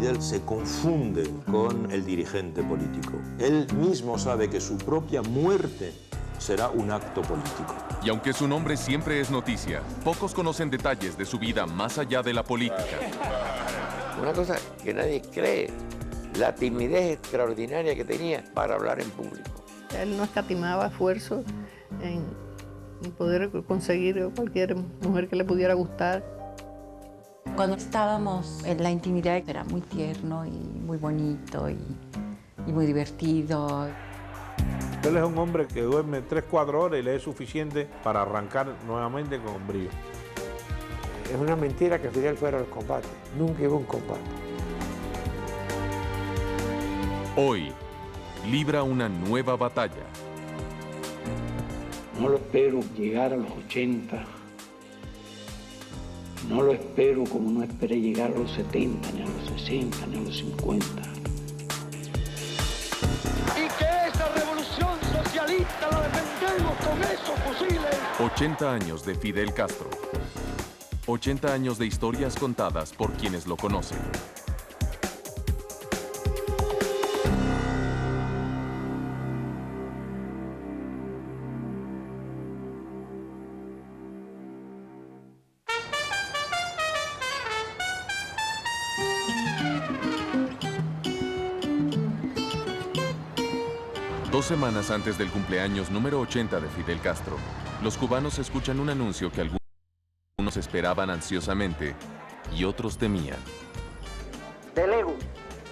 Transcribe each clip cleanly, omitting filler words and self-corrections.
Fidel se confunde con el dirigente político. Él mismo sabe que su propia muerte será un acto político. Y aunque su nombre siempre es noticia, pocos conocen detalles de su vida más allá de la política. Una cosa que nadie cree, la timidez extraordinaria que tenía para hablar en público. Él no escatimaba esfuerzo en poder conseguir cualquier mujer que le pudiera gustar. Cuando estábamos en la intimidad era muy tierno y muy bonito y muy divertido. Él es un hombre que duerme 3-4 horas y le es suficiente para arrancar nuevamente con brío. Es una mentira que Fidel fuera al combate. Nunca hubo un combate. Hoy, libra una nueva batalla. No lo espero llegar a los 80. No lo espero como no esperé llegar a los 70, ni a los 60, ni a los 50. Y que esa revolución socialista la defendemos con esos fusiles. 80 años de Fidel Castro. 80 años de historias contadas por quienes lo conocen. Dos semanas antes del cumpleaños número 80 de Fidel Castro, los cubanos escuchan un anuncio que algunos esperaban ansiosamente y otros temían. Delego,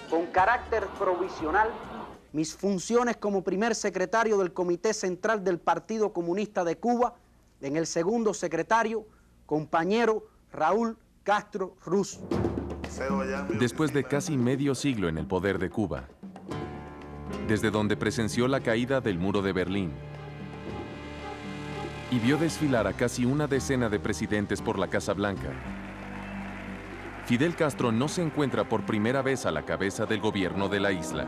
con carácter provisional, mis funciones como primer secretario del Comité Central del Partido Comunista de Cuba en el segundo secretario, compañero Raúl Castro Ruz. Después de casi medio siglo en el poder de Cuba, desde donde presenció la caída del muro de Berlín y vio desfilar a casi una decena de presidentes por la Casa Blanca, Fidel Castro no se encuentra por primera vez a la cabeza del gobierno de la isla.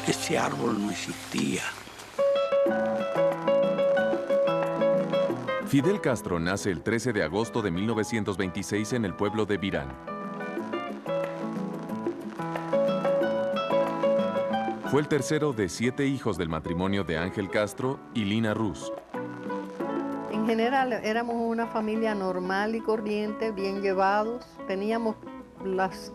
Ese árbol no existía. Fidel Castro nace el 13 de agosto de 1926 en el pueblo de Virán. Fue el tercero de 7 hijos del matrimonio de Ángel Castro y Lina Ruz. En general éramos una familia normal y corriente, bien llevados. Teníamos los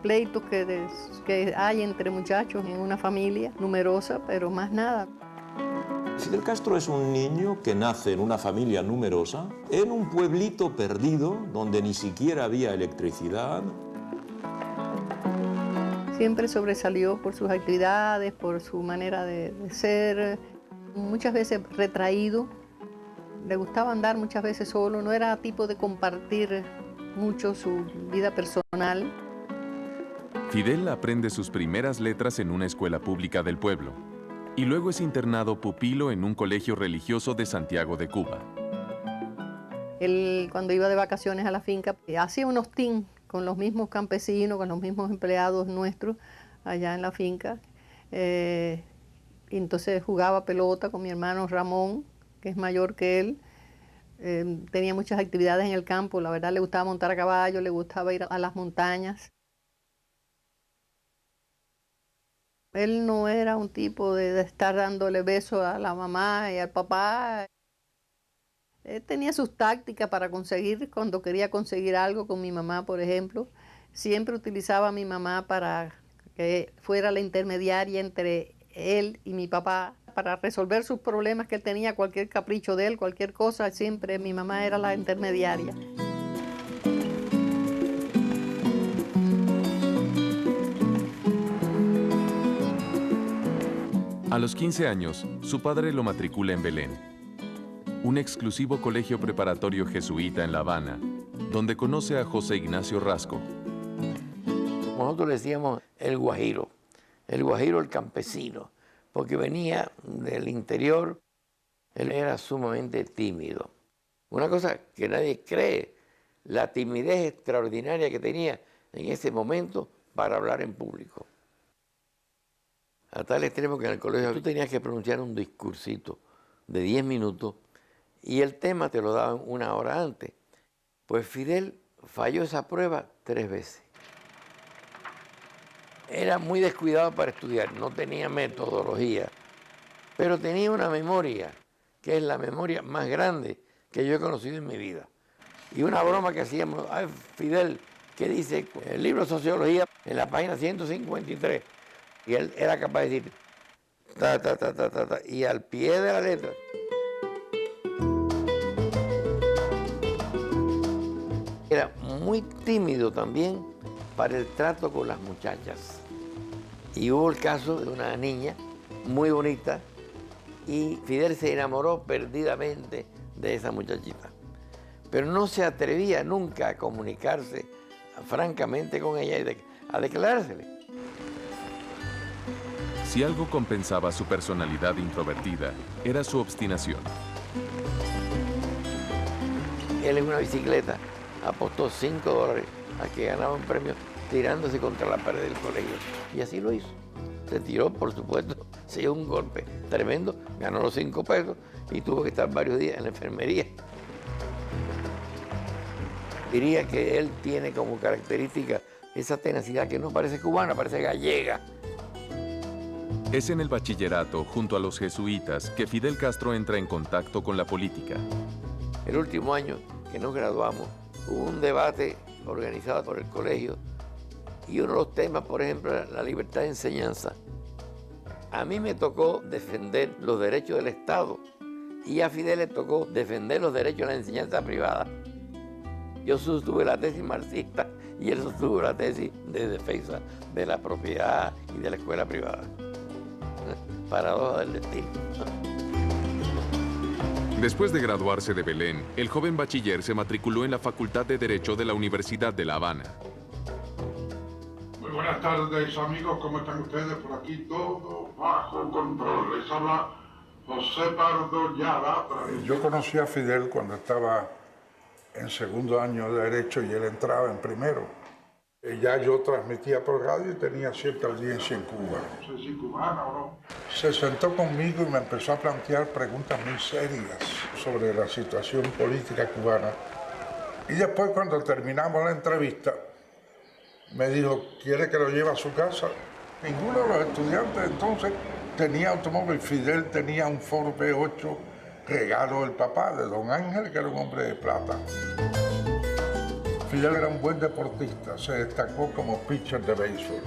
pleitos que hay entre muchachos en una familia numerosa, pero más nada. Fidel Castro es un niño que nace en una familia numerosa, en un pueblito perdido, donde ni siquiera había electricidad. Siempre sobresalió por sus actividades, por su manera de ser, muchas veces retraído. Le gustaba andar muchas veces solo, no era tipo de compartir mucho su vida personal. Fidel aprende sus primeras letras en una escuela pública del pueblo y luego es internado pupilo en un colegio religioso de Santiago de Cuba. Él, cuando iba de vacaciones a la finca, hacía un hostín con los mismos campesinos, con los mismos empleados nuestros allá en la finca. Y entonces jugaba pelota con mi hermano Ramón, que es mayor que él. Tenía muchas actividades en el campo, la verdad le gustaba montar a caballo, le gustaba ir a las montañas. Él no era un tipo de estar dándole besos a la mamá y al papá. Él tenía sus tácticas para conseguir, cuando quería conseguir algo con mi mamá, por ejemplo. Siempre utilizaba a mi mamá para que fuera la intermediaria entre él y mi papá, para resolver sus problemas que él tenía, cualquier capricho de él, cualquier cosa, siempre mi mamá era la intermediaria. A los 15 años, su padre lo matricula en Belén, un exclusivo colegio preparatorio jesuita en La Habana, donde conoce a José Ignacio Rasco. Nosotros le decíamos el guajiro el campesino, porque venía del interior. Él era sumamente tímido. Una cosa que nadie cree, la timidez extraordinaria que tenía en ese momento para hablar en público. A tal extremo que en el colegio tú tenías que pronunciar un discursito de 10 minutos y el tema te lo daban 1 hora antes. Pues Fidel falló esa prueba 3 veces. Era muy descuidado para estudiar, no tenía metodología, pero tenía una memoria, que es la memoria más grande que yo he conocido en mi vida. Y una broma que hacíamos, ay, Fidel, que dice el libro de Sociología en la página 153, y él era capaz de decir, ta, ta, ta, ta, ta, ta, y al pie de la letra. Era muy tímido también para el trato con las muchachas. Y hubo el caso de una niña muy bonita y Fidel se enamoró perdidamente de esa muchachita. Pero no se atrevía nunca a comunicarse francamente con ella y a declarársele. Si algo compensaba su personalidad introvertida, era su obstinación. Él en una bicicleta apostó $5 a que ganaba un premio tirándose contra la pared del colegio. Y así lo hizo. Se tiró, por supuesto, se dio un golpe tremendo, ganó los 5 pesos y tuvo que estar varios días en la enfermería. Diría que él tiene como característica esa tenacidad que no parece cubana, parece gallega. Es en el bachillerato, junto a los jesuitas, que Fidel Castro entra en contacto con la política. El último año que nos graduamos, hubo un debate organizado por el colegio y uno de los temas, por ejemplo, era la libertad de enseñanza. A mí me tocó defender los derechos del Estado y a Fidel le tocó defender los derechos de la enseñanza privada. Yo sostuve la tesis marxista y él sostuvo la tesis de defensa de la propiedad y de la escuela privada. Paradoja del destino. Después de graduarse de Belén, el joven bachiller se matriculó en la Facultad de Derecho de la Universidad de La Habana. Muy buenas tardes, amigos. ¿Cómo están ustedes? Por aquí todo bajo control. Les habla José Pardo Yala. Yo conocí a Fidel cuando estaba en segundo año de Derecho y él entraba en primero. Ya yo transmitía por radio y tenía cierta audiencia en Cuba. No sé si cubana o no. Se sentó conmigo y me empezó a plantear preguntas muy serias sobre la situación política cubana. Y después, cuando terminamos la entrevista, me dijo, ¿quiere que lo lleve a su casa? Ninguno de los estudiantes entonces tenía automóvil. Fidel tenía un Ford B8, regalo del papá, de don Ángel, que era un hombre de plata. Fidel era un buen deportista, se destacó como pitcher de béisbol.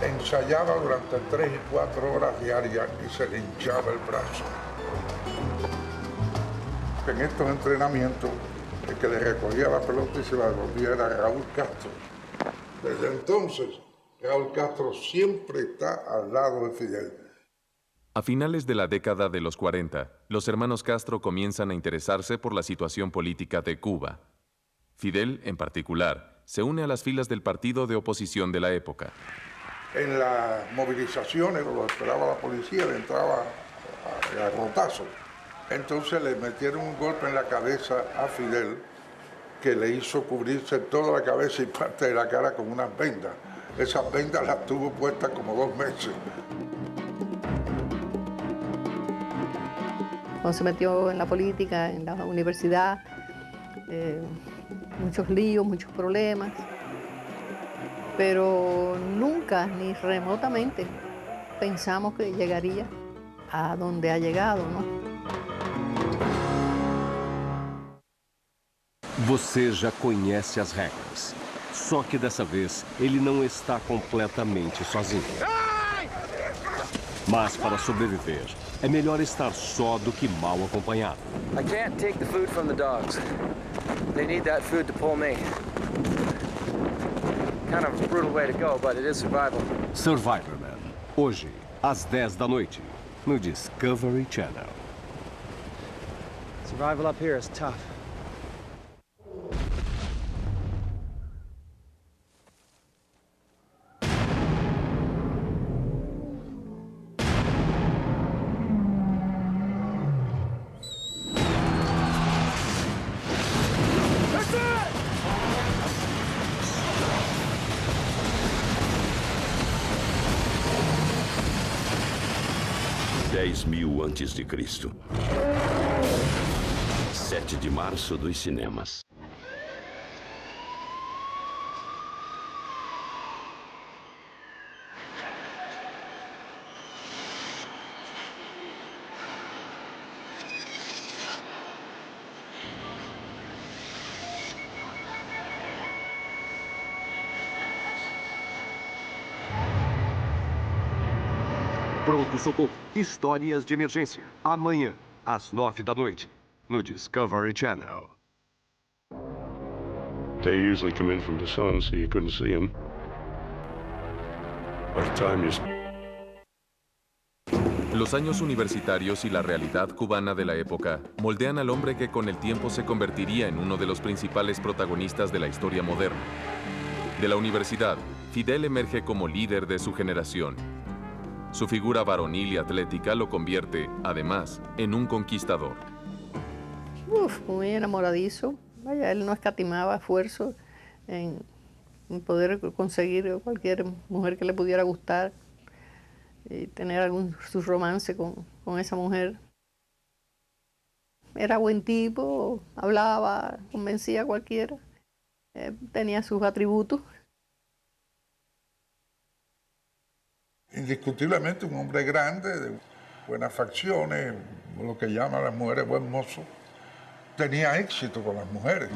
Ensayaba durante 3 y 4 horas diarias y se le hinchaba el brazo. En estos entrenamientos, el que le recogía la pelota y se la devolvía era Raúl Castro. Desde entonces, Raúl Castro siempre está al lado de Fidel. A finales de la década de los 40, los hermanos Castro comienzan a interesarse por la situación política de Cuba. Fidel, en particular, se une a las filas del partido de oposición de la época. En las movilizaciones, lo esperaba la policía, le entraba a garrotazo. Entonces le metieron un golpe en la cabeza a Fidel que le hizo cubrirse toda la cabeza y parte de la cara con unas vendas. Esas vendas las tuvo puestas como 2 meses. Cuando se metió en la política, en la universidad, muchos líos, muchos problemas, pero nunca, ni remotamente, pensamos que llegaría a donde ha llegado, ¿no? Você já conhece as regras, só que dessa vez ele não está completamente sozinho. Mas para sobreviver, é melhor estar só do que mal acompanhado. I can't take the food from the dogs. They need that food to pull me. Kind of a brutal way to go, but it is survival. Survivorman, hoje, às 10 da noite, no Discovery Channel. Survival up here is tough. $10.000 a.C. 17 de março dos cinemas. Pronto-socorro. Histórias de emergência. Amanhã, às 9 da noite, no Discovery Channel. They usually come in from the sun, so you couldn't see them. By the time you... Los años universitarios y la realidad cubana de la época moldean al hombre que con el tiempo se convertiría en uno de los principales protagonistas de la historia moderna. De la universidad, Fidel emerge como líder de su generación. Su figura varonil y atlética lo convierte, además, en un conquistador. Muy enamoradizo. Vaya, él no escatimaba esfuerzo en poder conseguir cualquier mujer que le pudiera gustar y tener su romance con esa mujer. Era buen tipo, hablaba, convencía a cualquiera. Tenía sus atributos. Indiscutiblemente un hombre grande, de buenas facciones, lo que llaman las mujeres buen mozo. Tenía éxito con las mujeres.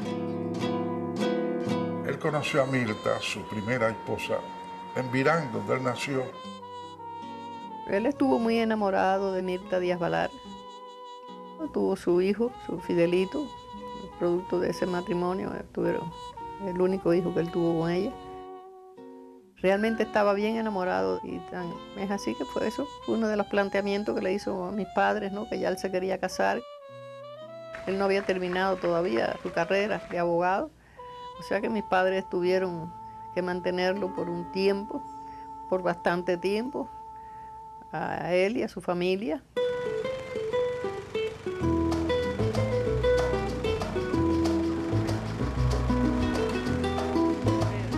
Él conoció a Mirta, su primera esposa, en Virán, donde él nació. Él estuvo muy enamorado de Mirta Díaz Balar. Tuvo su hijo, su Fidelito, producto de ese matrimonio. Tuvieron el único hijo que él tuvo con ella. Realmente estaba bien enamorado y es así que fue eso. Fue uno de los planteamientos que le hizo a mis padres, ¿no? Que ya él se quería casar. Él no había terminado todavía su carrera de abogado. O sea que mis padres tuvieron que mantenerlo por un tiempo, por bastante tiempo, a él y a su familia.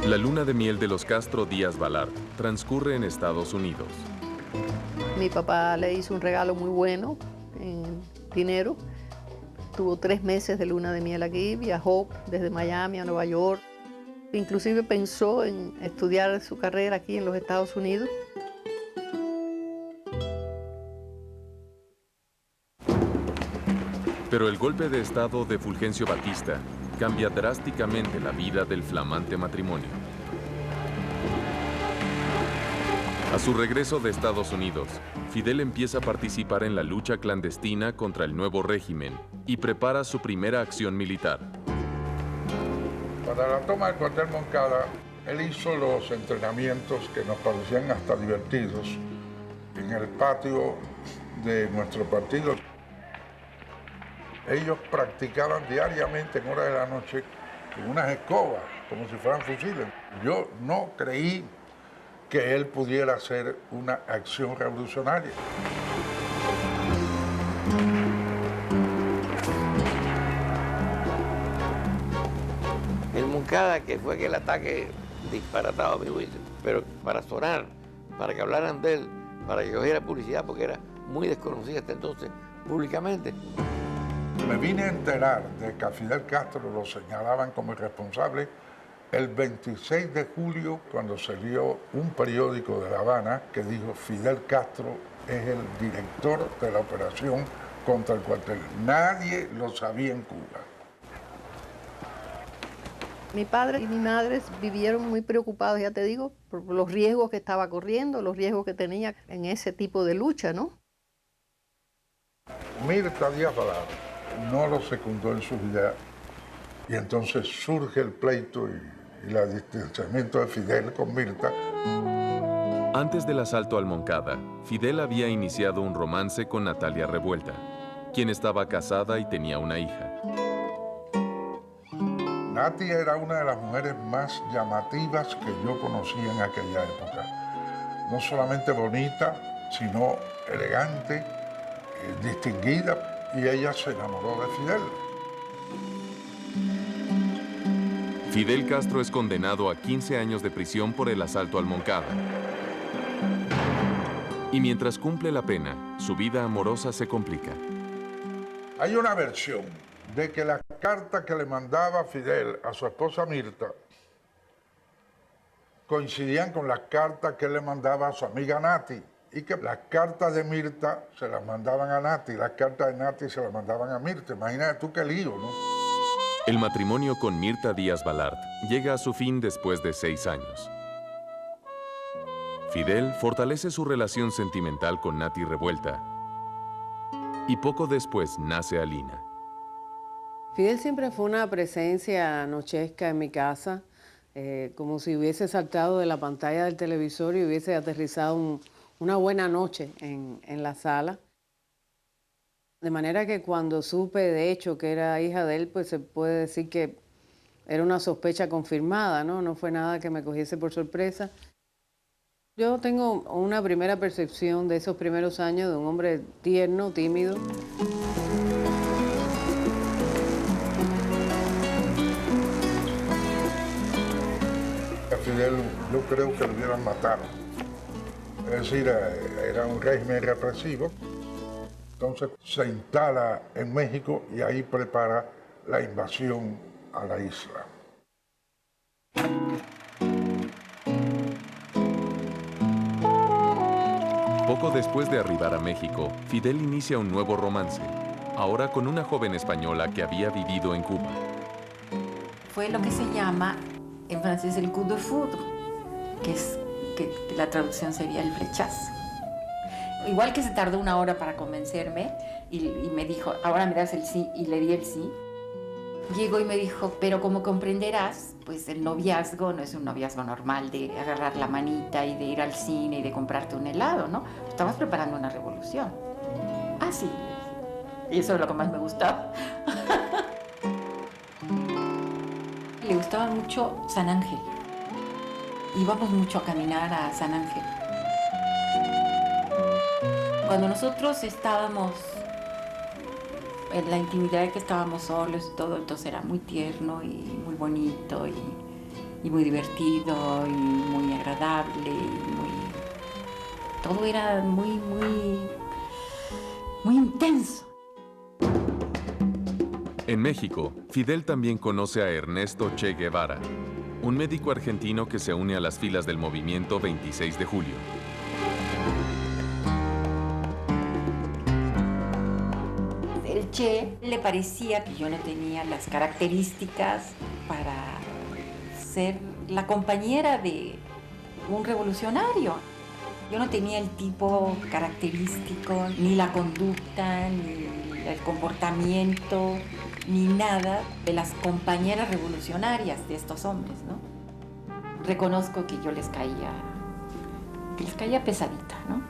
La luna de miel de los Castro Díaz Balart transcurre en Estados Unidos. Mi papá le hizo un regalo muy bueno en dinero. Tuvo 3 meses de luna de miel aquí, viajó desde Miami a Nueva York. Inclusive pensó en estudiar su carrera aquí en los Estados Unidos. Pero el golpe de estado de Fulgencio Batista cambia drásticamente la vida del flamante matrimonio. A su regreso de Estados Unidos, Fidel empieza a participar en la lucha clandestina contra el nuevo régimen y prepara su primera acción militar. Para la toma del cuartel Moncada, él hizo los entrenamientos que nos parecían hasta divertidos en el patio de nuestro partido. Ellos practicaban diariamente en horas de la noche con unas escobas, como si fueran fusiles. Yo no creí que él pudiera hacer una acción revolucionaria. El Moncada, que fue aquel ataque disparatado a mi juicio, pero para sonar, para que hablaran de él, para que cogiera publicidad, porque era muy desconocido hasta entonces públicamente. Me vine a enterar de que a Fidel Castro lo señalaban como irresponsable el 26 de julio, cuando salió un periódico de La Habana que dijo Fidel Castro es el director de la operación contra el cuartel. Nadie lo sabía en Cuba. Mi padre y mi madre vivieron muy preocupados, ya te digo, por los riesgos que estaba corriendo, los riesgos que tenía en ese tipo de lucha, ¿no? Mirta Díaz Balart no lo secundó en sus ideas y entonces surge el pleito y el distanciamiento de Fidel con Mirta. Antes del asalto al Moncada, Fidel había iniciado un romance con Natalia Revuelta, quien estaba casada y tenía una hija. Nati era una de las mujeres más llamativas que yo conocí en aquella época. No solamente bonita, sino elegante, distinguida, y ella se enamoró de Fidel. Fidel Castro es condenado a 15 años de prisión por el asalto al Moncada. Y mientras cumple la pena, su vida amorosa se complica. Hay una versión de que las cartas que le mandaba Fidel a su esposa Mirta coincidían con las cartas que él le mandaba a su amiga Nati, y que las cartas de Mirta se las mandaban a Nati, las cartas de Nati se las mandaban a Mirta. Imagínate tú qué lío, ¿no? El matrimonio con Mirta Díaz Balart llega a su fin después de 6 años. Fidel fortalece su relación sentimental con Nati Revuelta y poco después nace Alina. Fidel siempre fue una presencia nochesca en mi casa, como si hubiese saltado de la pantalla del televisor y hubiese aterrizado una buena noche en la sala. De manera que cuando supe de hecho que era hija de él, pues se puede decir que era una sospecha confirmada, ¿no? No fue nada que me cogiese por sorpresa. Yo tengo una primera percepción de esos primeros años de un hombre tierno, tímido. A Fidel yo creo que lo hubieran matado. Es decir, era un régimen represivo. Entonces se instala en México y ahí prepara la invasión a la isla. Poco después de arribar a México, Fidel inicia un nuevo romance, ahora con una joven española que había vivido en Cuba. Fue lo que se llama en francés el coup de foudre, que la traducción sería el flechazo. Igual que se tardó 1 hora para convencerme y me dijo, ahora me das el sí, y le di el sí. Llegó y me dijo, pero como comprenderás, pues el noviazgo no es un noviazgo normal de agarrar la manita y de ir al cine y de comprarte un helado, ¿no? Estabas preparando una revolución. Ah, sí. Y eso es lo que más me gustaba. Le gustaba mucho San Ángel. Íbamos mucho a caminar a San Ángel. Cuando nosotros estábamos en la intimidad de que estábamos solos y todo, entonces era muy tierno y muy bonito y muy divertido y muy agradable y todo era muy intenso. En México, Fidel también conoce a Ernesto Che Guevara, un médico argentino que se une a las filas del movimiento 26 de julio. El Che le parecía que yo no tenía las características para ser la compañera de un revolucionario. Yo no tenía el tipo característico, ni la conducta, ni el comportamiento, ni nada de las compañeras revolucionarias de estos hombres, ¿no? Reconozco que yo les caía pesadita, ¿no?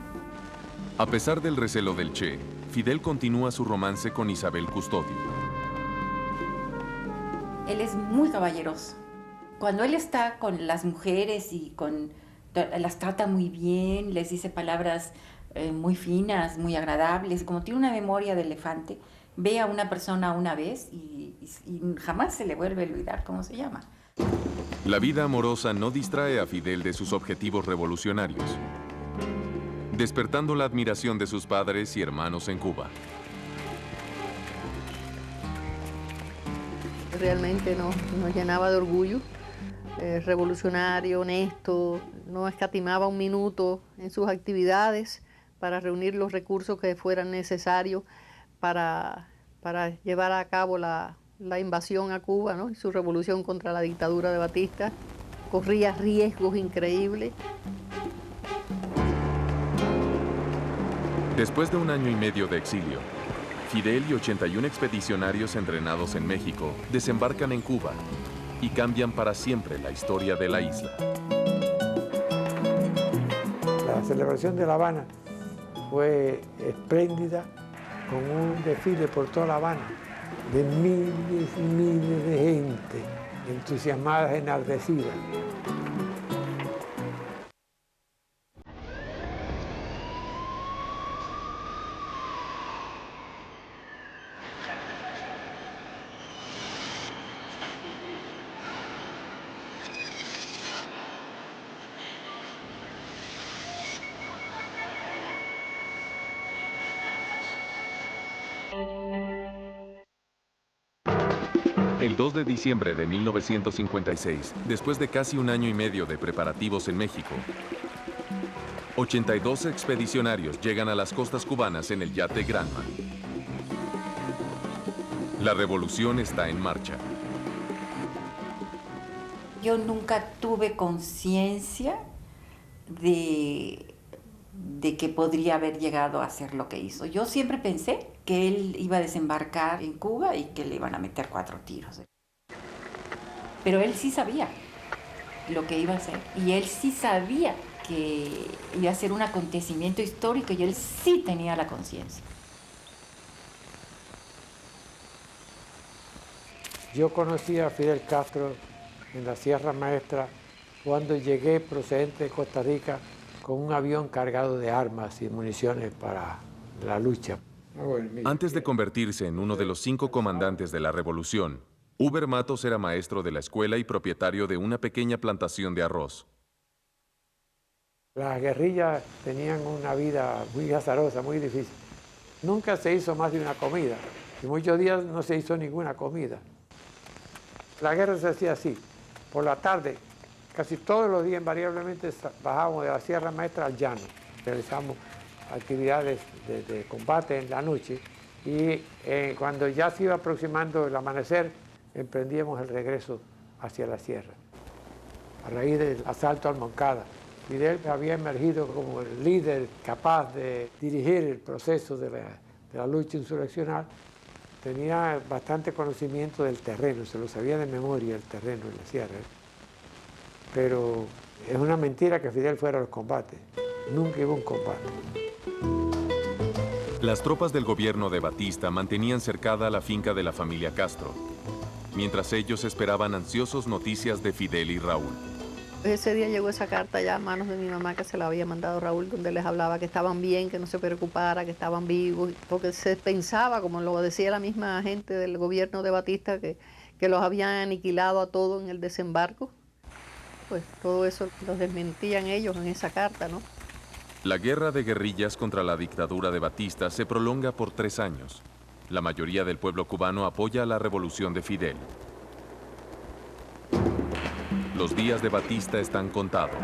A pesar del recelo del Che, Fidel continúa su romance con Isabel Custodio. Él es muy caballeroso. Cuando él está con las mujeres y las trata muy bien, les dice palabras muy finas, muy agradables, como tiene una memoria de elefante, ve a una persona una vez y jamás se le vuelve a olvidar cómo se llama. La vida amorosa no distrae a Fidel de sus objetivos revolucionarios, despertando la admiración de sus padres y hermanos en Cuba. Realmente nos llenaba de orgullo. Revolucionario, honesto, no escatimaba un minuto en sus actividades para reunir los recursos que fueran necesarios para llevar a cabo la invasión a Cuba, ¿no? Y su revolución contra la dictadura de Batista. Corría riesgos increíbles. Después de 1 año y medio de exilio, Fidel y 81 expedicionarios entrenados en México desembarcan en Cuba y cambian para siempre la historia de la isla. La celebración de La Habana fue espléndida, con un desfile por toda La Habana de miles y miles de gente entusiasmada, enardecida. El 2 de diciembre de 1956, después de casi un año y medio de preparativos en México, 82 expedicionarios llegan a las costas cubanas en el yate Granma. La revolución está en marcha. Yo nunca tuve conciencia de que podría haber llegado a hacer lo que hizo. Yo siempre pensé que él iba a desembarcar en Cuba y que le iban a meter 4 tiros. Pero él sí sabía lo que iba a hacer. Y él sí sabía que iba a ser un acontecimiento histórico y él sí tenía la conciencia. Yo conocí a Fidel Castro en la Sierra Maestra cuando llegué procedente de Costa Rica con un avión cargado de armas y municiones para la lucha. Antes de convertirse en uno de los 5 comandantes de la revolución, Huber Matos era maestro de la escuela y propietario de una pequeña plantación de arroz. Las guerrillas tenían una vida muy azarosa, muy difícil. Nunca se hizo más de una comida y muchos días no se hizo ninguna comida. La guerra se hacía así. Por la tarde, casi todos los días invariablemente bajábamos de la Sierra Maestra al llano. Realizamos actividades de combate en la noche y cuando ya se iba aproximando el amanecer, emprendíamos el regreso hacia la sierra. A raíz del asalto al Moncada, Fidel había emergido como el líder capaz de dirigir el proceso de la lucha insurreccional. Tenía bastante conocimiento del terreno, se lo sabía de memoria el terreno en la sierra. Pero es una mentira que Fidel fuera a los combates. Nunca hubo un combate. Las tropas del gobierno de Batista mantenían cercada la finca de la familia Castro, mientras ellos esperaban ansiosos noticias de Fidel y Raúl. Ese día llegó esa carta ya a manos de mi mamá que se la había mandado Raúl, donde les hablaba que estaban bien, que no se preocupara, que estaban vivos, porque se pensaba, como lo decía la misma gente del gobierno de Batista, que los habían aniquilado a todos en el desembarco. Pues todo eso los desmentían ellos en esa carta, ¿no? La guerra de guerrillas contra la dictadura de Batista se prolonga por 3 años. La mayoría del pueblo cubano apoya la revolución de Fidel. Los días de Batista están contados.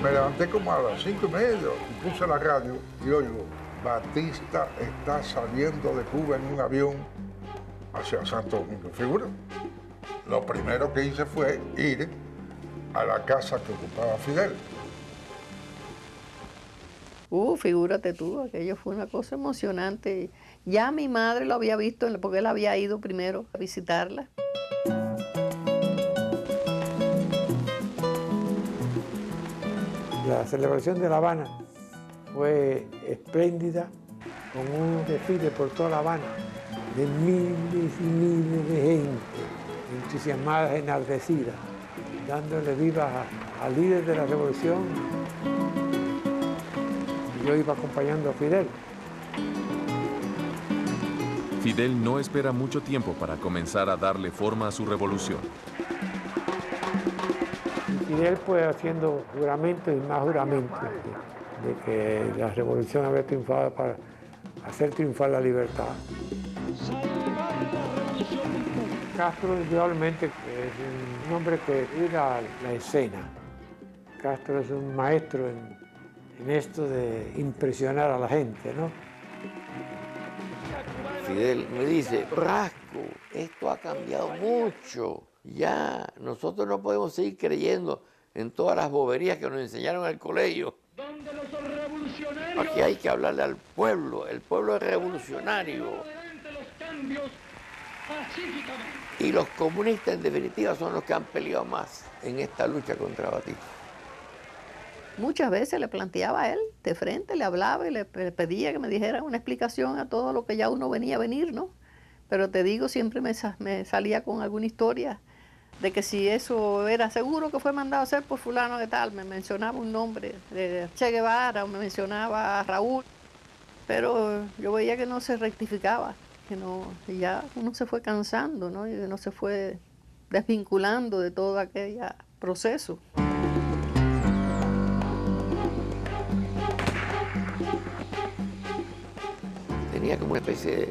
Me levanté como a las 5:30 y puse la radio y oigo, Batista está saliendo de Cuba en un avión hacia Santo Domingo. Figura. Lo primero que hice fue ir a la casa que ocupaba Fidel. Figúrate tú, aquello fue una cosa emocionante. Ya mi madre lo había visto porque él había ido primero a visitarla. La celebración de La Habana fue espléndida, con un desfile por toda La Habana de miles y miles de gente entusiasmadas, enardecidas, dándole vivas al líder de la revolución. Yo iba acompañando a Fidel. Fidel no espera mucho tiempo para comenzar a darle forma a su revolución. Y Fidel fue haciendo juramentos y más juramentos de que la revolución había triunfado para hacer triunfar la libertad. Castro indudablemente es un hombre que cuida la escena. Castro es un maestro en esto de impresionar a la gente, ¿no? Fidel me dice, Rasco, esto ha cambiado mucho. Ya nosotros no podemos seguir creyendo en todas las boberías que nos enseñaron en el colegio. Aquí hay que hablarle al pueblo, el pueblo es revolucionario. Y los comunistas en definitiva son los que han peleado más en esta lucha contra Batista. Muchas veces le planteaba a él de frente, le hablaba y le pedía que me dijera una explicación a todo lo que ya uno venía a venir, ¿no? Pero te digo, siempre me salía con alguna historia de que si eso era seguro que fue mandado a hacer por fulano de tal, me mencionaba un nombre de Che Guevara o me mencionaba a Raúl, pero yo veía que no se rectificaba, que no, y ya uno se fue cansando, ¿no? Y uno se fue desvinculando de todo aquel proceso. tenía como una especie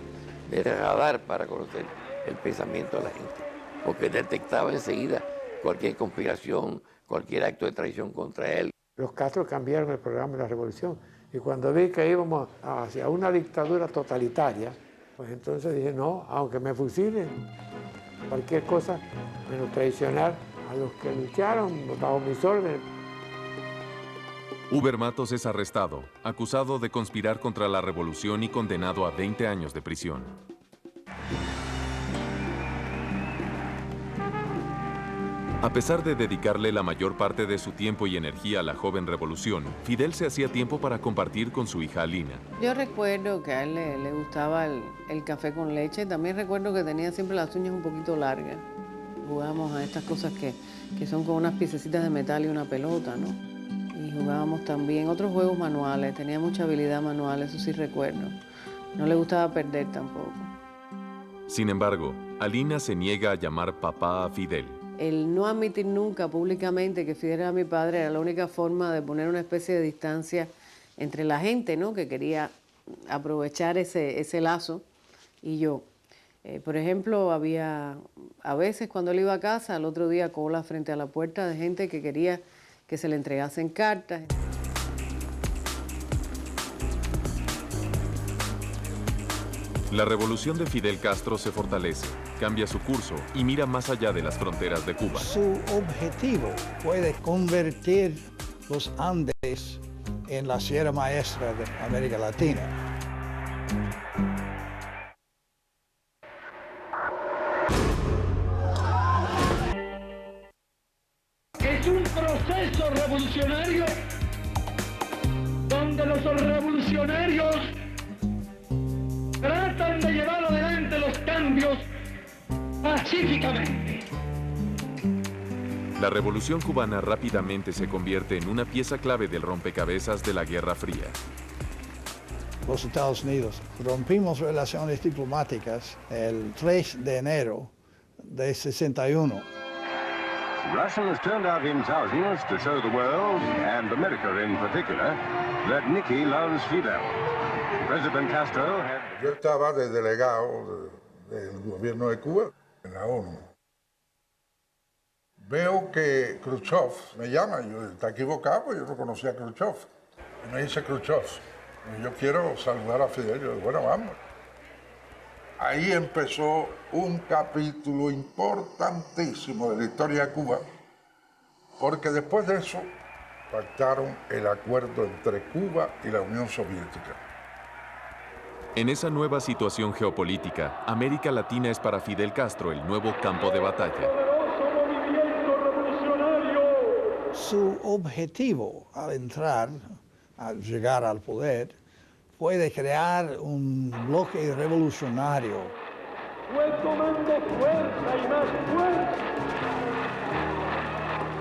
de radar para conocer el pensamiento de la gente, porque detectaba enseguida cualquier conspiración, cualquier acto de traición contra él. Los Castro cambiaron el programa de la revolución y cuando vi que íbamos hacia una dictadura totalitaria, pues entonces dije, no, aunque me fusilen, cualquier cosa menos traicionar a los que lucharon bajo mis órdenes. Huber Matos es arrestado, acusado de conspirar contra la revolución y condenado a 20 años de prisión. A pesar de dedicarle la mayor parte de su tiempo y energía a la joven revolución, Fidel se hacía tiempo para compartir con su hija Alina. Yo recuerdo que a él le gustaba el café con leche. También recuerdo que tenía siempre las uñas un poquito largas. Jugábamos a estas cosas que son con unas piececitas de metal y una pelota, ¿no? Y jugábamos también otros juegos manuales. Tenía mucha habilidad manual, eso sí recuerdo. No le gustaba perder tampoco. Sin embargo, Alina se niega a llamar papá a Fidel. El no admitir nunca públicamente que Fidel era mi padre era la única forma de poner una especie de distancia entre la gente, ¿no? Que quería aprovechar ese lazo y yo. Por ejemplo, había a veces cuando él iba a casa, al otro día cola frente a la puerta de gente que quería que se le entregasen cartas. La revolución de Fidel Castro se fortalece, cambia su curso y mira más allá de las fronteras de Cuba. Su objetivo fue convertir los Andes en la Sierra Maestra de América Latina. Es un proceso revolucionario donde los revolucionarios tratan de llevar adelante los cambios pacíficamente. La revolución cubana rápidamente se convierte en una pieza clave del rompecabezas de la Guerra Fría. Los Estados Unidos rompimos relaciones diplomáticas el 3 de enero de 61. Russell has turned out in thousands to show the world, and America in particular, that Nicky loves Fidel. President Castro had... Yo estaba de delegado del gobierno de Cuba en la ONU. Veo que Khrushchev me llama, y yo, está equivocado, pues yo no conocía a Khrushchev. Y me dice Khrushchev, yo quiero saludar a Fidel. Yo digo, bueno, vamos. Ahí empezó un capítulo importantísimo de la historia de Cuba, porque después de eso pactaron el acuerdo entre Cuba y la Unión Soviética. En esa nueva situación geopolítica, América Latina es para Fidel Castro el nuevo campo de batalla. Su objetivo al llegar al poder, fue de crear un bloque revolucionario. Fue tomando fuerza y más fuerza.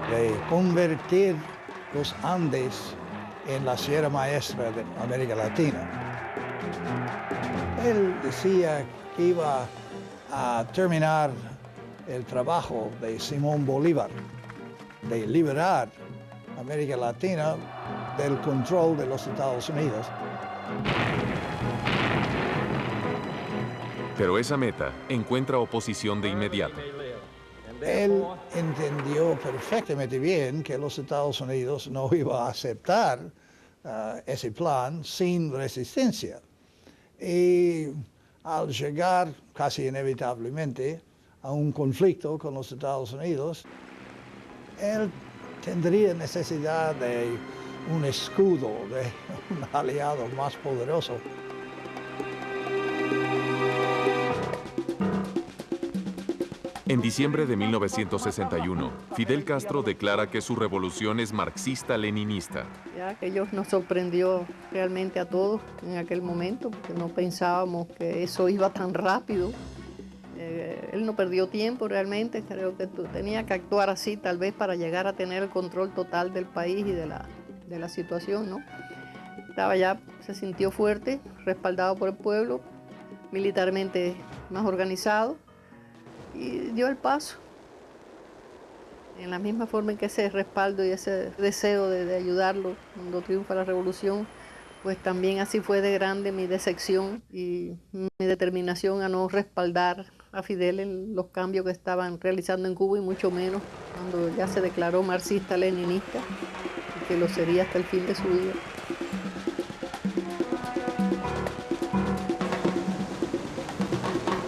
De convertir los Andes en la Sierra Maestra de América Latina. Él decía que iba a terminar el trabajo de Simón Bolívar, de liberar América Latina del control de los Estados Unidos. Pero esa meta encuentra oposición de inmediato. Él entendió perfectamente bien que los Estados Unidos no iba a aceptar ese plan sin resistencia. Y al llegar casi inevitablemente a un conflicto con los Estados Unidos, él tendría necesidad de un escudo, de un aliado más poderoso. En diciembre de 1961, Fidel Castro declara que su revolución es marxista-leninista. Ya aquello nos sorprendió realmente a todos en aquel momento, porque no pensábamos que eso iba tan rápido. Él no perdió tiempo realmente, creo que tenía que actuar así tal vez para llegar a tener el control total del país y de la situación, ¿no? Se sintió fuerte, respaldado por el pueblo, militarmente más organizado, y dio el paso. En la misma forma en que ese respaldo y ese deseo de ayudarlo cuando triunfa la revolución, Pues también así fue de grande mi decepción y mi determinación a no respaldar a Fidel en los cambios que estaban realizando en Cuba y mucho menos cuando ya se declaró marxista-leninista y que lo sería hasta el fin de su vida.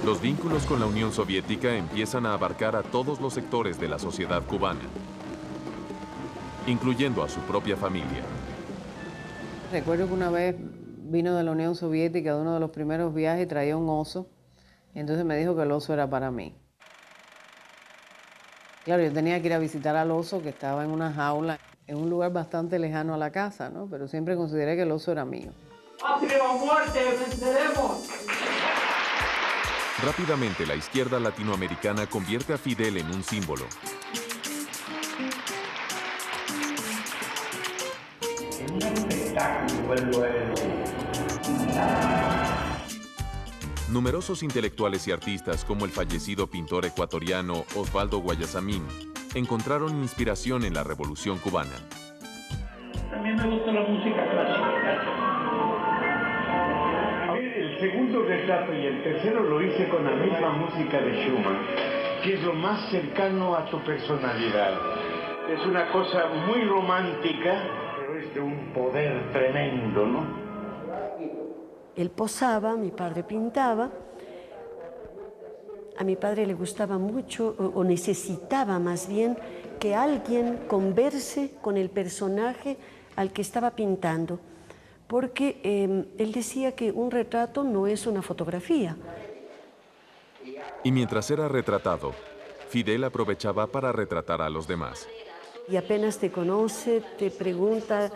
Los vínculos con la Unión Soviética empiezan a abarcar a todos los sectores de la sociedad cubana, incluyendo a su propia familia. Recuerdo que una vez vino de la Unión Soviética, de uno de los primeros viajes, y traía un oso. Y entonces me dijo que el oso era para mí. Claro, yo tenía que ir a visitar al oso, que estaba en una jaula, en un lugar bastante lejano a la casa, ¿no? Pero siempre consideré que el oso era mío. ¡Patria o muerte! ¡Venceremos! Rápidamente, la izquierda latinoamericana convierte a Fidel en un símbolo. Numerosos intelectuales y artistas, como el fallecido pintor ecuatoriano Osvaldo Guayasamín, encontraron inspiración en la Revolución Cubana. También me gusta la música clásica. A ver, el segundo retrato y el tercero lo hice con la misma música de Schumann, que es lo más cercano a tu personalidad. Es una cosa muy romántica, pero es de un poder tremendo, ¿no? Él posaba, mi padre pintaba. A mi padre le gustaba mucho, o necesitaba más bien, que alguien converse con el personaje al que estaba pintando, porque él decía que un retrato no es una fotografía. Y mientras era retratado, Fidel aprovechaba para retratar a los demás. Y apenas te conoce, te pregunta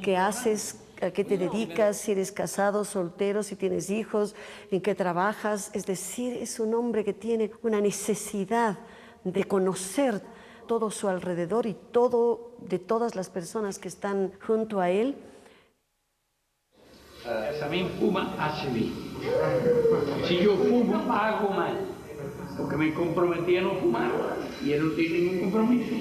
qué haces, a qué te dedicas, si eres casado, soltero, si tienes hijos, en qué trabajas. Es decir, es un hombre que tiene una necesidad de conocer todo su alrededor y todo de todas las personas que están junto a él. También fuma, hace bien. Si yo fumo, hago mal, porque me comprometí a no fumar y él no tiene ningún compromiso.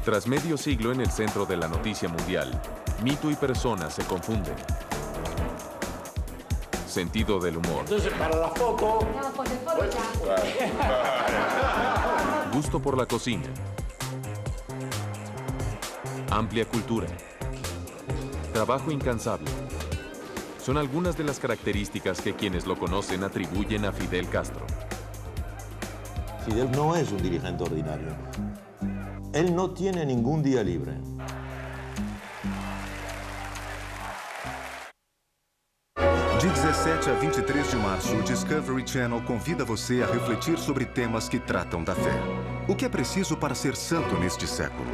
Tras medio siglo en el centro de la noticia mundial, mito y persona se confunden. Sentido del humor. Entonces, para la foto... Gusto por la cocina. Amplia cultura. Trabajo incansable. Son algunas de las características que quienes lo conocen atribuyen a Fidel Castro. Fidel no es un dirigente ordinario. Él no tiene ningún día libre. De 17 a 23 de março, o Discovery Channel convida você a refletir sobre temas que tratam da fé. O que é preciso para ser santo neste século?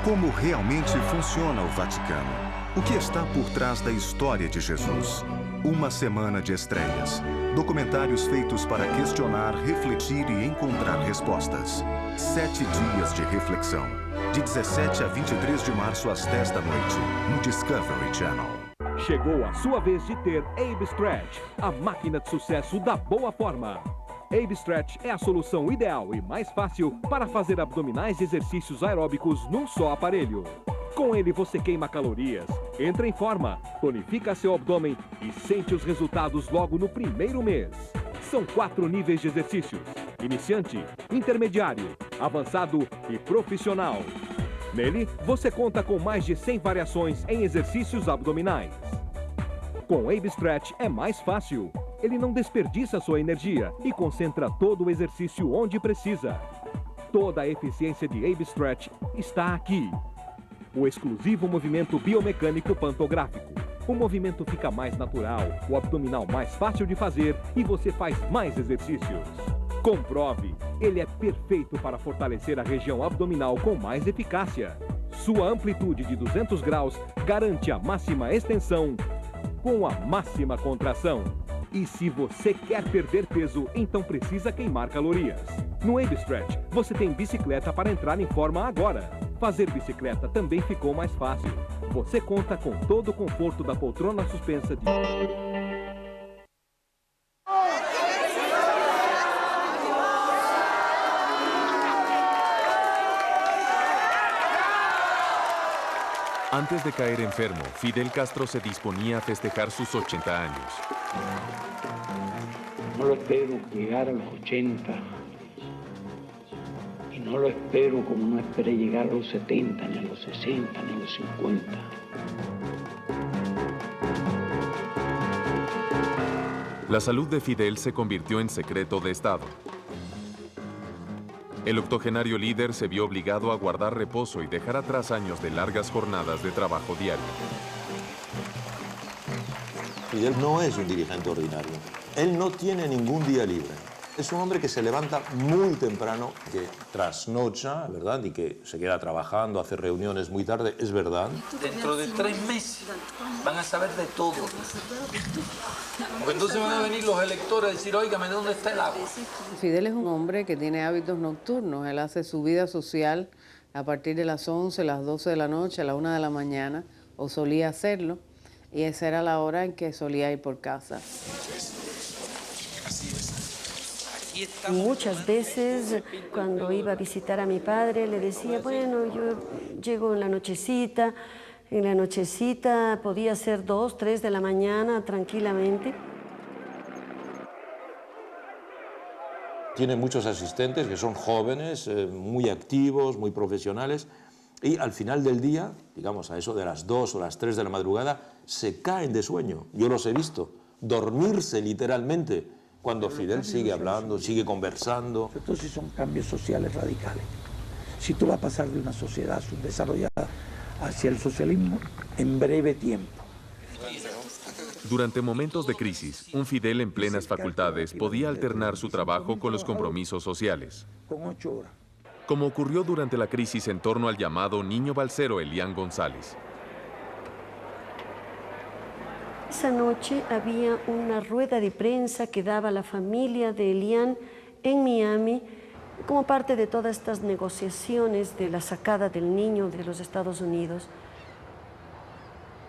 Como realmente funciona o Vaticano? O que está por trás da história de Jesus? Uma semana de estreias. Documentários feitos para questionar, refletir e encontrar respostas. 7 dias de reflexão. De 17 a 23 de março às 10 da noite, no Discovery Channel. Chegou a sua vez de ter Abe Stretch, a máquina de sucesso da boa forma. Abe Stretch é a solução ideal e mais fácil para fazer abdominais e exercícios aeróbicos num só aparelho. Com ele você queima calorias, entra em forma, tonifica seu abdômen e sente os resultados logo no primeiro mês. São 4 níveis de exercícios: iniciante, intermediário, avançado e profissional. Nele, você conta com mais de 100 variações em exercícios abdominais. Com Abe Stretch é mais fácil. Ele não desperdiça sua energia e concentra todo o exercício onde precisa. Toda a eficiência de Abe Stretch está aqui. O exclusivo movimento biomecânico pantográfico. O movimento fica mais natural, o abdominal mais fácil de fazer e você faz mais exercícios. Comprove, ele é perfeito para fortalecer a região abdominal com mais eficácia. Sua amplitude de 200 graus garante a máxima extensão com a máxima contração. E se você quer perder peso, então precisa queimar calorias. No Abe Stretch, você tem bicicleta para entrar em forma agora. Fazer bicicleta também ficou mais fácil. Você conta com todo o conforto da poltrona suspensa de... Antes de caer enfermo, Fidel Castro se disponía a festejar sus 80 años. No lo espero llegar a los 80 y no lo espero como no esperé llegar a los 70, ni a los 60, ni a los 50. La salud de Fidel se convirtió en secreto de Estado. El octogenario líder se vio obligado a guardar reposo y dejar atrás años de largas jornadas de trabajo diario. Fidel no es un dirigente ordinario. Él no tiene ningún día libre. Es un hombre que se levanta muy temprano, que trasnocha, ¿verdad? Y que se queda trabajando, hace reuniones muy tarde, es verdad. Dentro de 3 meses van a saber de todo. Porque entonces van a venir los electores a decir, óigame, ¿dónde está el agua? Fidel es un hombre que tiene hábitos nocturnos. Él hace su vida social a partir de las 11, las 12 de la noche, a la 1 de la mañana, o solía hacerlo. Y esa era la hora en que solía ir por casa. Muchas veces cuando iba a visitar a mi padre le decía, bueno, yo llego en la nochecita podía ser 2, 3 de la mañana tranquilamente. Tiene muchos asistentes que son jóvenes, muy activos, muy profesionales, y al final del día, digamos a eso de las 2 o las 3 de la madrugada, se caen de sueño. Yo los he visto dormirse literalmente cuando Fidel sigue hablando, sigue conversando. Entonces son cambios sociales radicales. Si tú vas a pasar de una sociedad subdesarrollada hacia el socialismo en breve tiempo. Durante momentos de crisis, un Fidel en plenas facultades podía alternar su trabajo con los compromisos sociales. Con 8 horas. Como ocurrió durante la crisis en torno al llamado niño balsero Elian González. Esa noche había una rueda de prensa que daba la familia de Elian en Miami como parte de todas estas negociaciones de la sacada del niño de los Estados Unidos.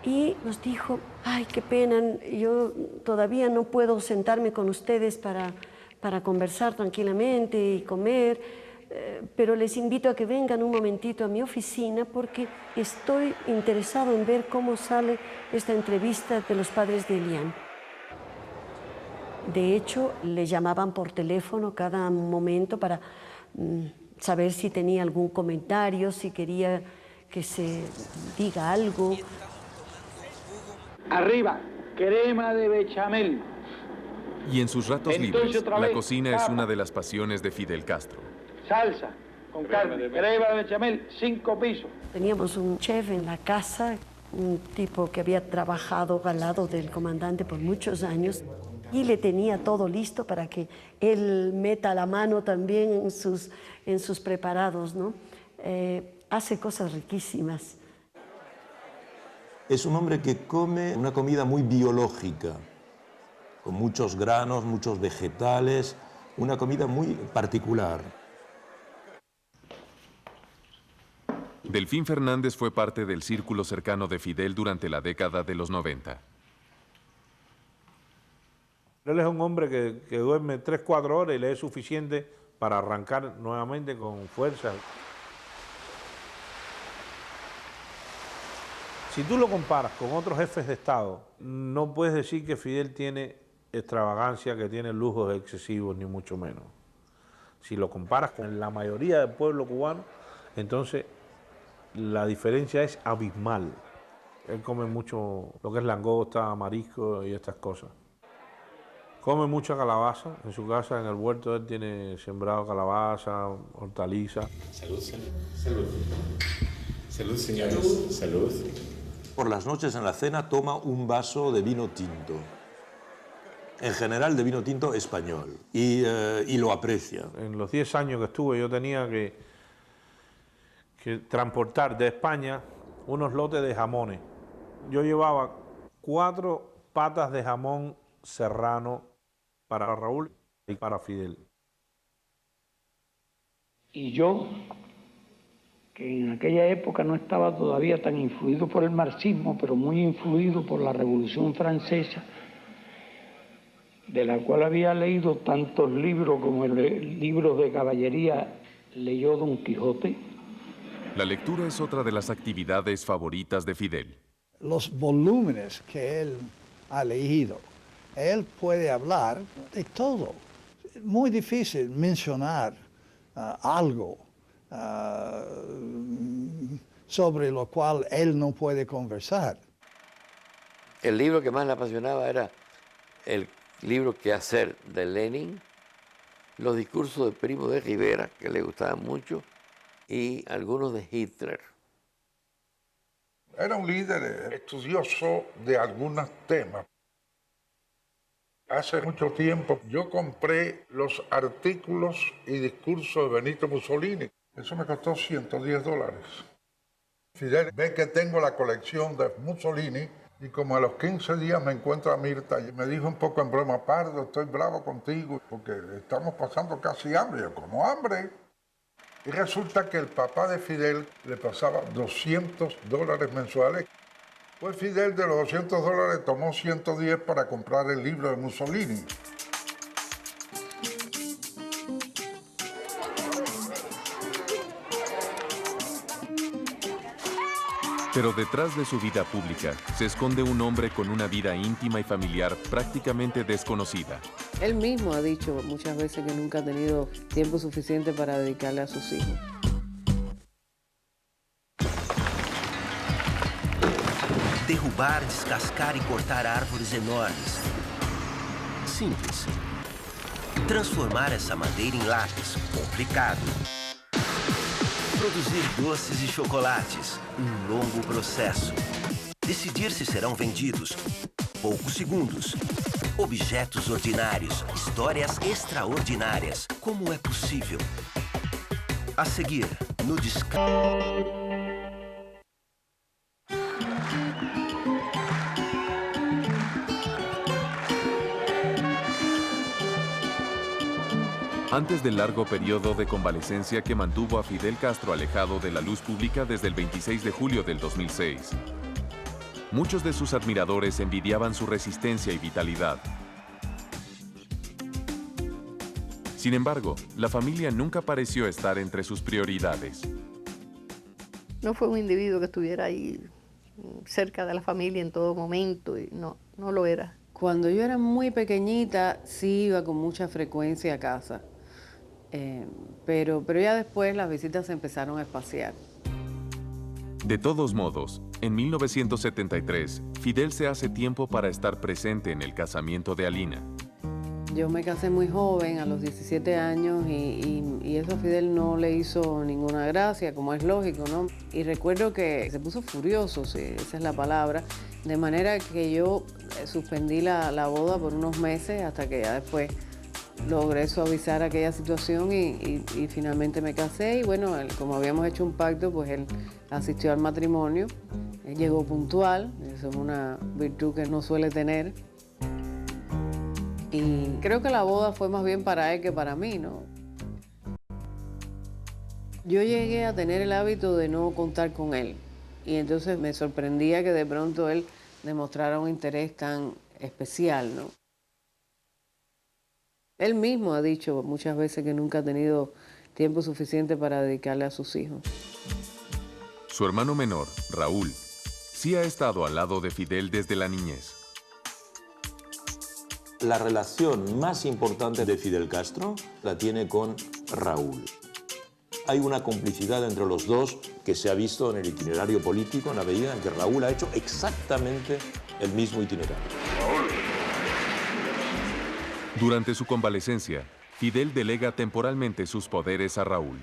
Y nos dijo, ay, qué pena, yo todavía no puedo sentarme con ustedes para conversar tranquilamente y comer, pero les invito a que vengan un momentito a mi oficina porque estoy interesado en ver cómo sale esta entrevista de los padres de Elian. De hecho, le llamaban por teléfono cada momento para saber si tenía algún comentario, si quería que se diga algo. Arriba, crema de bechamel. Y en sus ratos Entonces, libres, otra la vez, cocina es papa. una de las pasiones de Fidel Castro. Salsa con carne, crema de bechamel, 5 pisos. Teníamos un chef en la casa, un tipo que había trabajado al lado del comandante por muchos años y le tenía todo listo para que él meta la mano también en sus preparados, ¿no? Hace cosas riquísimas. Es un hombre que come una comida muy biológica, con muchos granos, muchos vegetales, una comida muy particular. Delfín Fernández fue parte del círculo cercano de Fidel durante la década de los 90. Él es un hombre que duerme 3-4 horas y le es suficiente para arrancar nuevamente con fuerza. Si tú lo comparas con otros jefes de Estado, no puedes decir que Fidel tiene extravagancia, que tiene lujos excesivos, ni mucho menos. Si lo comparas con la mayoría del pueblo cubano, entonces la diferencia es abismal. Él come mucho lo que es langosta, marisco y estas cosas. Come mucha calabaza. En su casa, en el huerto, él tiene sembrado calabaza, hortaliza. Salud, salud. Salud. Salud, señores. Salud. Por las noches en la cena toma un vaso de vino tinto. En general de vino tinto español. Y lo aprecia. En los 10 años que estuve yo tenía que transportar de España unos lotes de jamones. Yo llevaba 4 patas de jamón serrano para Raúl y para Fidel. Y yo, que en aquella época no estaba todavía tan influido por el marxismo, pero muy influido por la Revolución Francesa, de la cual había leído tantos libros como libros de caballería, leyó Don Quijote, La lectura es otra de las actividades favoritas de Fidel. Los volúmenes que él ha leído, él puede hablar de todo. Es muy difícil mencionar algo sobre lo cual él no puede conversar. El libro que más le apasionaba era el libro ¿Qué hacer? De Lenin, los discursos de Primo de Rivera, que le gustaban mucho, y algunos de Hitler. Era un líder estudioso de algunos temas. Hace mucho tiempo yo compré los artículos y discursos de Benito Mussolini. Eso me costó $110. Fidel ve que tengo la colección de Mussolini y como a los 15 días me encuentro a Mirta y me dijo un poco en broma: Pardo, estoy bravo contigo porque estamos pasando casi hambre. Yo, ¿cómo hambre? Y resulta que el papá de Fidel le pasaba $200 mensuales. Pues Fidel de los $200 tomó 110 para comprar el libro de Mussolini. Pero detrás de su vida pública se esconde un hombre con una vida íntima y familiar prácticamente desconocida. Él mismo ha dicho muchas veces que nunca ha tenido tiempo suficiente para dedicarle a sus hijos. Derrubar, descascar y cortar árvores enormes. Simples. Transformar essa madeira em lápis. Complicado. Produzir doces e chocolates. Longo processo. Decidir se serão vendidos. Poucos segundos. Objetos ordinários. Histórias extraordinárias. Como é possível? A seguir, no descanso. Antes del largo periodo de convalecencia que mantuvo a Fidel Castro alejado de la luz pública desde el 26 de julio del 2006. Muchos de sus admiradores envidiaban su resistencia y vitalidad. Sin embargo, la familia nunca pareció estar entre sus prioridades. No fue un individuo que estuviera ahí cerca de la familia en todo momento, y no lo era. Cuando yo era muy pequeñita, sí iba con mucha frecuencia a casa. Pero ya después las visitas se empezaron a espaciar. De todos modos, en 1973, Fidel se hace tiempo para estar presente en el casamiento de Alina. Yo me casé muy joven, a los 17 años, y eso a Fidel no le hizo ninguna gracia, como es lógico, ¿no? Y recuerdo que se puso furioso, sí, esa es la palabra, de manera que yo suspendí la boda por unos meses hasta que ya después logré suavizar aquella situación y finalmente me casé. Y bueno, como habíamos hecho un pacto, pues él asistió al matrimonio, él llegó puntual, eso es una virtud que no suele tener. Y creo que la boda fue más bien para él que para mí, ¿no? Yo llegué a tener el hábito de no contar con él, y entonces me sorprendía que de pronto él demostrara un interés tan especial, ¿no? Él mismo ha dicho muchas veces que nunca ha tenido tiempo suficiente para dedicarle a sus hijos. Su hermano menor, Raúl, sí ha estado al lado de Fidel desde la niñez. La relación más importante de Fidel Castro la tiene con Raúl. Hay una complicidad entre los dos que se ha visto en el itinerario político en la medida en que Raúl ha hecho exactamente el mismo itinerario. Durante su convalecencia, Fidel delega temporalmente sus poderes a Raúl.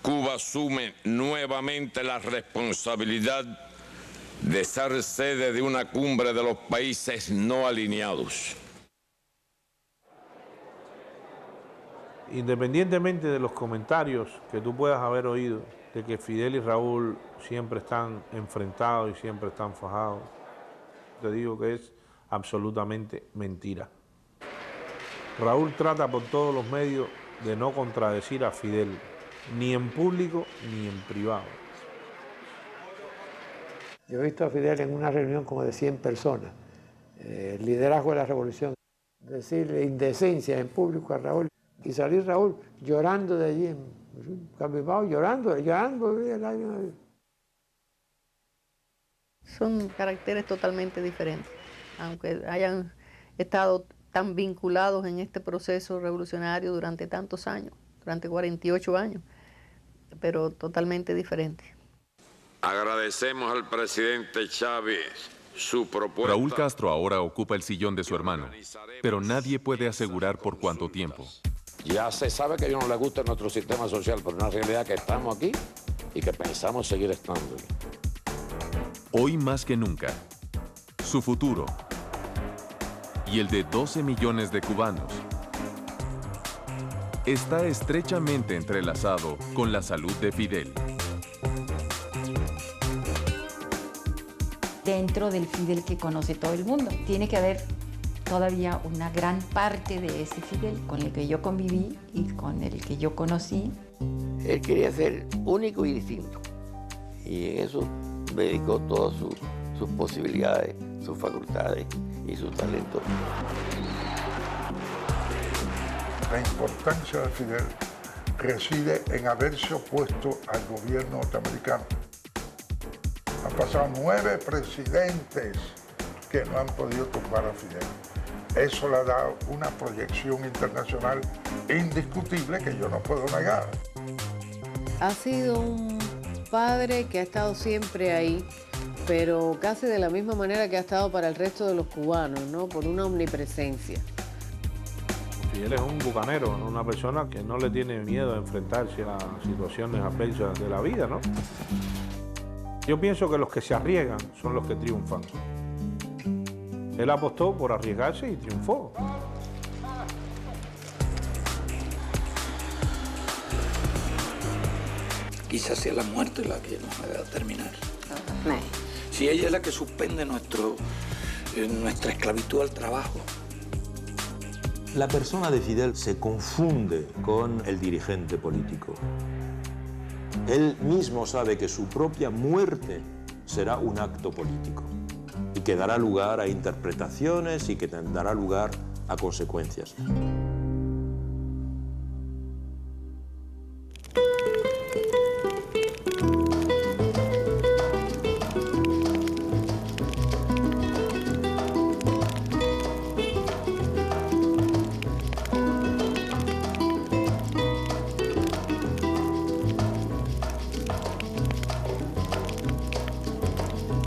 Cuba asume nuevamente la responsabilidad de ser sede de una cumbre de los países no alineados. Independientemente de los comentarios que tú puedas haber oído, de que Fidel y Raúl siempre están enfrentados y siempre están fajados, te digo que es absolutamente mentira. Raúl trata por todos los medios de no contradecir a Fidel, ni en público ni en privado. Yo he visto a Fidel en una reunión como de 100 personas, el liderazgo de la revolución, decirle indecencias en público a Raúl y salir Raúl llorando de allí cabizbajo, llorando. Son caracteres totalmente diferentes, aunque hayan estado tan vinculados en este proceso revolucionario durante tantos años, durante 48 años, pero totalmente diferentes. Agradecemos al presidente Chávez su propuesta. Raúl Castro ahora ocupa el sillón de su hermano, pero nadie puede asegurar por cuánto tiempo. Ya se sabe que a ellos no les gusta nuestro sistema social, pero es una realidad que estamos aquí y que pensamos seguir estando aquí. Hoy más que nunca, su futuro y el de 12 millones de cubanos está estrechamente entrelazado con la salud de Fidel. Dentro del Fidel que conoce todo el mundo, tiene que haber todavía una gran parte de ese Fidel con el que yo conviví y con el que yo conocí. Él quería ser único y distinto, y en eso dedicó todas sus posibilidades, sus facultades y su talento. La importancia de Fidel reside en haberse opuesto al gobierno norteamericano. Han pasado 9 presidentes que no han podido tumbar a Fidel. Eso le ha dado una proyección internacional indiscutible que yo no puedo negar. Ha sido un padre que ha estado siempre ahí, pero casi de la misma manera que ha estado para el resto de los cubanos, ¿no? Por una omnipresencia. Fidel es un bucanero, una persona que no le tiene miedo a enfrentarse a situaciones adversas de la vida, ¿no? Yo pienso que los que se arriesgan son los que triunfan. Él apostó por arriesgarse y triunfó. Quizás sea la muerte la que nos haga terminar. Si ella es la que suspende nuestra esclavitud al trabajo. La persona de Fidel se confunde con el dirigente político. Él mismo sabe que su propia muerte será un acto político y que dará lugar a interpretaciones y que dará lugar a consecuencias.